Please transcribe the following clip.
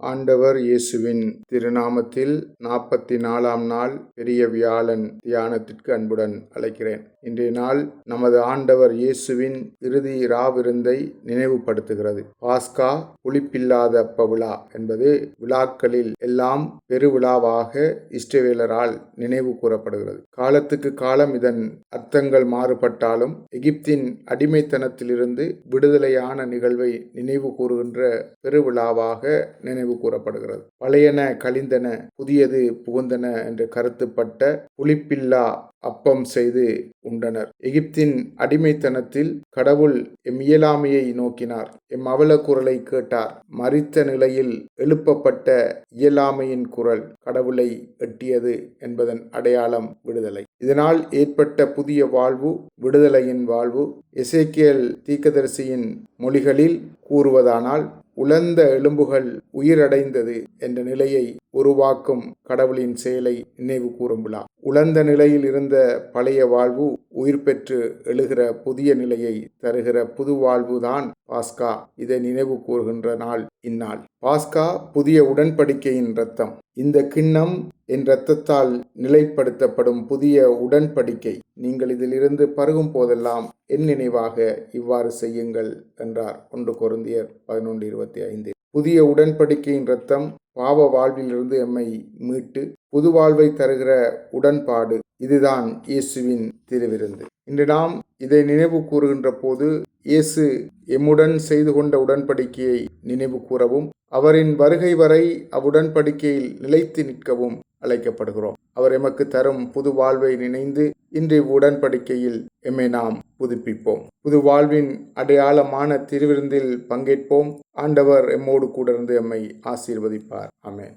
ஆண்டவர் இயேசுவின் திருநாமத்தில் 44ஆம் நாள் பெரிய வியாழன் தியானத்திற்கு அன்புடன் அழைக்கிறேன். இன்றைய நாள் நமது ஆண்டவர் இயேசுவின் இறுதி ராவிருந்தை நினைவுபடுத்துகிறது. பாஸ்கா புளிப்பில்லாத அப்ப விழா என்பது விழாக்களில் எல்லாம் பெருவிழாவாக இஸ்ரவேலரால் நினைவு கூறப்படுகிறது. காலத்துக்கு காலம் இதன் அர்த்தங்கள் மாறுபட்டாலும் எகிப்தின் அடிமைத்தனத்திலிருந்து விடுதலையான நிகழ்வை நினைவு கூறுகின்ற பெருவிழாவாக நினைவு கூறப்படுகிறது. பழையன கழிந்தன, புதியது புகுந்தன என்று கருத்துப்பட்ட புளிப்பில்லா அப்பம் செய்து உண்டனர். எகிப்தின் அடிமைத்தனத்தில் கடவுள் எம் இயலாமையை நோக்கினார், எம் அவல குரலை கேட்டார். மரித்த நிலையில் எழுப்பப்பட்ட இயலாமையின் குரல் கடவுளை எட்டியது என்பதன் அடையாளம் விடுதலை. இதனால் ஏற்பட்ட புதிய வாழ்வு விடுதலையின் வாழ்வு. எசேக்கியேல் தீர்க்கதரிசியின் மொழிகளில் கூறுவதானால், உலர்ந்த எலும்புகள் உயிரடைந்தது என்ற நிலையை உருவாக்கும் கடவுளின் செயலை நினைவு கூறும் விழா. உலர்ந்த நிலையில் இருந்த பழைய வாழ்வு உயிர் பெற்று எழுகிற புதிய நிலையை தருகிற புது வாழ்வுதான் பாஸ்கா. இதை நினைவு கூறுகின்ற நாள் இந்நாள். பாஸ்கா புதிய உடன்படிக்கையின் இரத்தம். இந்த கிண்ணம் என் இரத்தத்தால் நிலைப்படுத்தப்படும் புதிய உடன்படிக்கை. நீங்கள் இதிலிருந்து பருகும் போதெல்லாம் என் நினைவாக இவ்வாறு செய்யுங்கள் என்றார் 1 கொரிந்தியர் 11:25. புதிய உடன்படிக்கையின் இரத்தம் பாவ வாழ்விலிருந்து எம்மை மீட்டு புது வாழ்வை தருகிற உடன்பாடு. இதுதான் இயேசுவின் திருவிருந்து. இன்று நாம் இதை நினைவு கூறுகின்ற போது இயேசு எம்முடன் செய்து கொண்ட உடன்படிக்கையை நினைவு கூறவும், அவரின் வருகை வரை அவ்வுடன்படிக்கையில் நிலைத்து நிற்கவும் அழைக்கப்படுகிறோம். அவர் எமக்கு தரும் புது வாழ்வை நினைந்து இன்று உடன்படிக்கையில் எம்மை நாம் புதுப்பிப்போம். புது வாழ்வின் அடையாளமான திருவிருந்தில் பங்கேற்போம். ஆண்டவர் எம்மோடு கூட இருந்து எம்மை ஆசீர்வதிப்பார். ஆமென்.